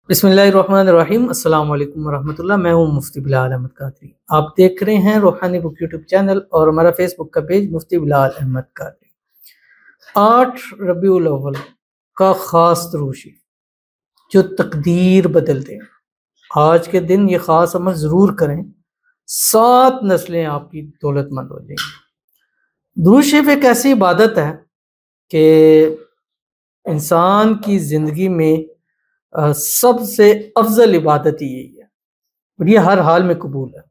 बिस्मिल्लाहिर्रहमानिर्रहीम। अस्सलाम वालेकुम वरहमतुल्लाह। मैं हूँ मुफ्ती बिलाल अहमद कादरी। आप देख रहे हैं रूहानी बुक यूट्यूब चैनल और हमारा फेसबुक का पेज मुफ्ती बिलाल अहमद कादरी। 8 रबीउल अव्वल का ख़ास दुरूशी जो तकदीर बदल दे। आज के दिन ये ख़ास अमल ज़रूर करें, 7 नस्लें आपकी दौलतमंद हो जाएंगी। दुरूद शरीफ एक ऐसी इबादत है कि इंसान की ज़िंदगी में सबसे अफजल इबादत ही यही है और ये हर हाल में कबूल है।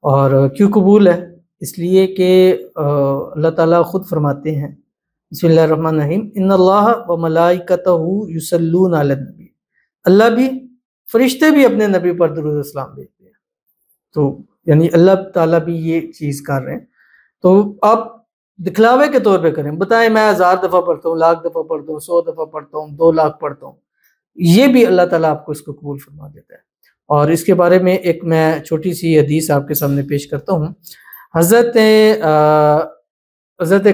और क्यों कबूल है? इसलिए कि अल्लाह ताला खुद फरमाते हैं बिस्मिल्लाहिर्रहमानिर्रहीम, इन्नल्लाह व मलाइकतहू युसल्लूना अलन नबी। अल्लाह भी, फरिश्ते भी अपने नबी पर दुरूद सलाम भेजते हैं। तो यानी अल्लाह ताला भी ये चीज़ कर रहे हैं। तो आप दिखलावे के तौर पे करें, बताएं मैं 1000 दफ़ा पढ़ता हूँ, 1,00,000 दफ़ा पढ़ता हूँ, 100 दफ़ा पढ़ता हूँ, 2 लाख पढ़ता हूँ, ये भी अल्लाह ताला आपको इसको कबूल फरमा देता है। और इसके बारे में एक मैं छोटी सी हदीस आपके सामने पेश करता हूँ। हज़रत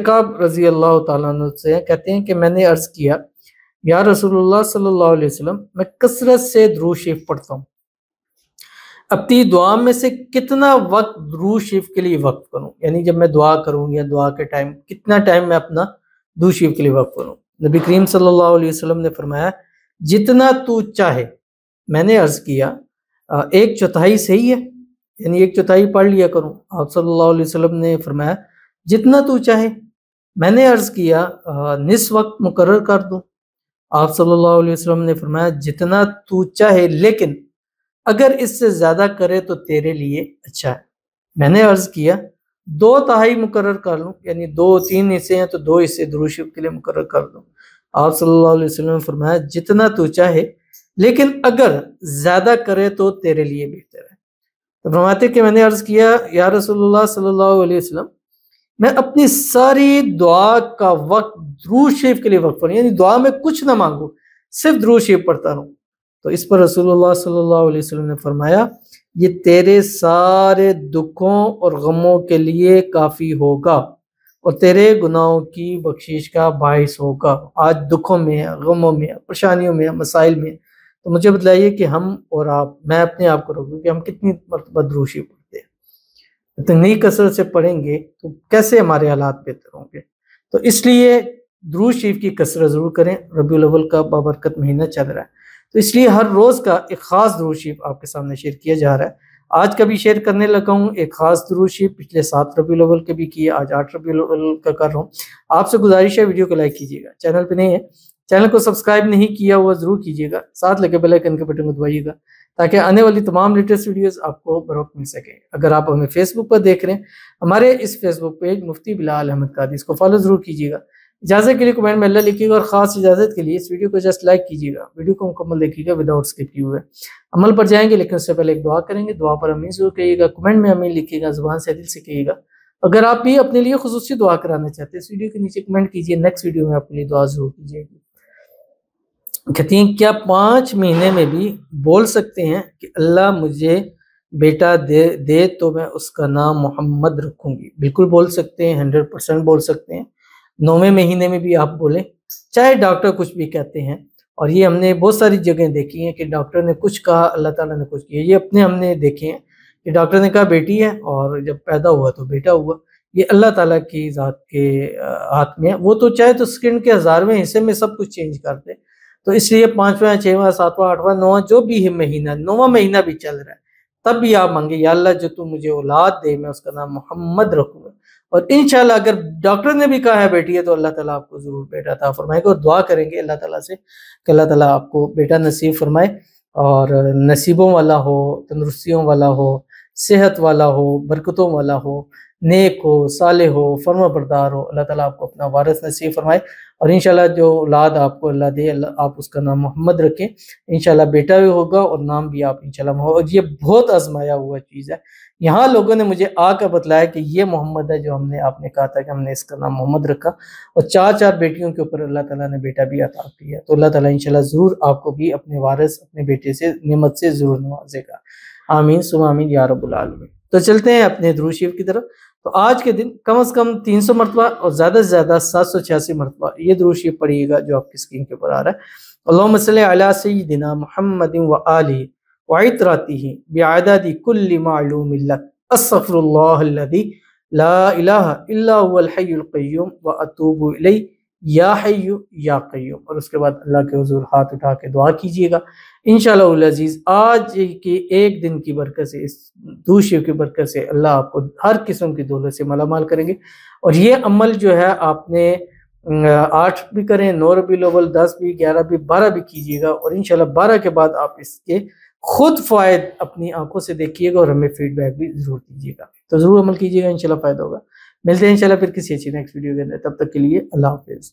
कअब रज़ी अल्लाह ताला अन्हु से कहते हैं कि मैंने अर्ज़ किया, या रसूलुल्लाह सल्लल्लाहु अलैहि वसल्लम, मैं कसरत से दुरूद शरीफ पढ़ता हूँ, अपनी दुआ में से कितना वक्त दुरूद शरीफ के लिए वक्फ करूँ? यानी जब मैं दुआ करूँ या दुआ के टाइम कितना टाइम मैं अपना दुरूद शरीफ के लिए वक्फ करूँ? नबी करीम सल्लल्लाहु अलैहि वसल्लम ने फरमाया, जितना तू चाहे। मैंने अर्ज़ किया 1/4 सही है, यानी 1/4 पढ़ लिया करूँ। आप सल्लल्लाहु अलैहि वसल्लम ने फरमाया जितना तू चाहे। मैंने अर्ज़ किया निस वक्त मुकर्रर कर दूँ। आप सल्लल्लाहु अलैहि वसल्लम ने फरमाया जितना तू चाहे, लेकिन अगर इससे ज़्यादा करे तो तेरे लिए अच्छा है। मैंने अर्ज़ किया 2/3 मुकर्रर कर लूँ, यानी 2-3 हिस्से हैं तो 2 हिस्से दुरूद शरीफ के लिए मुकर्रर कर दूँ। आप सल्लल्लाहु अलैहि वसल्लम ने फरमाया जितना तू चाहे, लेकिन अगर ज़्यादा करे तो तेरे लिए बेहतर है। तो फरमाते कि मैंने अर्ज़ किया, या रसूलुल्लाह सल्लल्लाहु अलैहि वसल्लम, मैं अपनी सारी दुआ का वक्त दुरूद शरीफ के लिए वक्फ करूँ, यानी दुआ में कुछ ना मांगू, सिर्फ दुरूद शरीफ पढ़ता रहूँ। तो इस पर रसूलुल्लाह सल्लल्लाहु अलैहि वसल्लम ने फरमाया, ये तेरे सारे दुखों और गमों के लिए काफ़ी होगा और तेरे गुनाहों की बख्शिश का बाइस होगा। आज दुखों में, गमों में, परेशानियों में, मसाइल में, तो मुझे बताइए कि हम और आप, मैं अपने आप को रोकूं कि हम कितनी मरतबा दुरूद शरीफ पढ़ते हैं। इतनी कसरत से पढ़ेंगे तो कैसे हमारे हालात बेहतर होंगे। तो इसलिए दुरूद शरीफ की कसरत ज़रूर करें। रबीउल अव्वल का बाबरकत महीना चल रहा है, तो इसलिए हर रोज़ का एक ख़ास दुरूद शरीफ आपके सामने शेयर किया जा रहा है। आज का भी शेयर करने लगा हूँ एक ख़ास दुरूद शरीफ, पिछले 7 रबीउल अव्वल के भी किए, आज 8 रबीउल अव्वल का कर रहा हूँ। आपसे गुजारिश है वीडियो को लाइक कीजिएगा, चैनल पे नहीं है, चैनल को सब्सक्राइब नहीं किया हुआ ज़रूर कीजिएगा, साथ लगे बेल आइकन के बटन को दबाइएगा ताकि आने वाली तमाम लेटेस्ट वीडियोस आपको बरोक्त मिल सके। अगर आप हमें फेसबुक पर देख रहे हैं, हमारे इस फेसबुक पेज मुफ्ती बिलाल अहमद कादरी, इसको फॉलो ज़रूर कीजिएगा। इजाज़त के लिए कमेंट में अल्लाह लिखिएगा और ख़ास इजाज़त के लिए इस वीडियो को जस्ट लाइक कीजिएगा, वीडियो को मुकम्मल देखिएगा विदाउट स्किप किए हुए। अमल पर जाएंगे, लेकिन उससे पहले एक दुआ करेंगे। दुआ पर आमीन ज़रूर कहिएगा, कमेंट में आमीन लिखिएगा, ज़ुबान से दिल से कहिएगा। अगर आप भी अपने लिए खुसूसी दुआ कराना चाहते हैं, इस वीडियो के नीचे कमेंट कीजिए, नेक्स्ट वीडियो में आपके लिए दुआ ज़रूर कीजिएगी। कहती हैं, क्या 5 महीने में भी बोल सकते हैं कि अल्लाह मुझे बेटा दे तो मैं उसका नाम मोहम्मद रखूँगी? बिल्कुल बोल सकते हैं, 100% बोल सकते हैं। 9वें महीने में भी आप बोलें, चाहे डॉक्टर कुछ भी कहते हैं। और ये हमने बहुत सारी जगह देखी हैं कि डॉक्टर ने कुछ कहा, अल्लाह ताला ने कुछ किया। ये अपने हमने देखे हैं कि डॉक्टर ने कहा बेटी है और जब पैदा हुआ तो बेटा हुआ। ये अल्लाह ताला की ज़ात के हाथ में है। वो तो चाहे तो सेकंड के 1000वें हिस्से में सब कुछ चेंज कर दे। तो इसलिए 5वां, 6वां, 7वां, 8वां, 9वां जो भी है महीना, 9वां महीना भी चल रहा है, तब भी आप मांगे, या अल्लाह जो तू मुझे औलाद दे, मैं उसका नाम मोहम्मद रखूँगा। और इंशाल्लाह अगर डॉक्टर ने भी कहा है बेटी है तो अल्लाह ताला आपको ज़रूर बेटा अता फरमाएगा। और दुआ करेंगे अल्लाह ताला से कि अल्लाह ताला आपको बेटा नसीब फरमाए और नसीबों वाला हो, तंदुरुस्तियों वाला हो, सेहत वाला हो, बरकतों वाला हो, नेक हो, साले हो, फर्माबरदार हो। अल्लाह ताला आपको अपना वारिस नसीब फरमाए और इंशाल्लाह जो औलाद आपको अल्लाह दे, अल्लाह आप उसका नाम मोहम्मद रखें। इंशाल्लाह बेटा भी होगा और नाम भी आप इंशाल्लाह हो। और ये बहुत आजमाया हुआ चीज़ है। यहाँ लोगों ने मुझे आकर बतलाया कि ये मोहम्मद है जो हमने, आपने कहा था कि हमने इसका नाम मोहम्मद रखा। और 4-4 बेटियों के ऊपर अल्लाह ताला ने बेटा भी अता किया। तो अल्लाह ताला इंशाल्लाह ज़रूर आपको भी अपने वारिस, अपने बेटे से, नेमत से ज़रूर नवाजेगा। आमीन सुम्मा आमीन या रब्बुल आलमीन। तो चलते हैं अपने दुरूद शरीफ की तरफ। تو آج کے دن کم از کم 300 مرتبہ اور زیادہ سے زیادہ 786 مرتبہ یہ درود شریف پڑھیے گا جو آپ کی اسکرین کے اوپر آ رہا ہے۔ اللہم صلی علی سیدنا محمد و آلہ وعطراتہ بعدد کل معلوم لک استغفر اللہ الذی لا الہ الا هو الحی القیوم واتوب الیہ یا حی یا قیوم، اور اس کے بعد اللہ کے حضور ہاتھ اٹھا کے دعا کیجیے گا۔ انشاءاللہ العزیز آج کے ایک دن کی برکت سے، اس درود شریف کی برکت سے اللہ آپ کو ہر قسم کی دولت سے مالا مال کریں گے۔ اور یہ عمل جو ہے آپ نے 8 بھی کریں، 9 ربیع الاول، 10 بھی، 11 بھی، 12 بھی کیجیے گا، اور انشاءاللہ 12 کے بعد آپ اس کے خود فوائد اپنی آنکھوں سے دیکھیے گا اور ہمیں فیڈ بیک بھی ضرور دیجیے گا۔ تو ضرور عمل کیجیے گا، انشاءاللہ فائدہ ہوگا۔ ملتے ہیں انشاءاللہ پھر کسی اچھی نیکسٹ ویڈیو کے اندر، تب تک کے لیے اللہ حافظ۔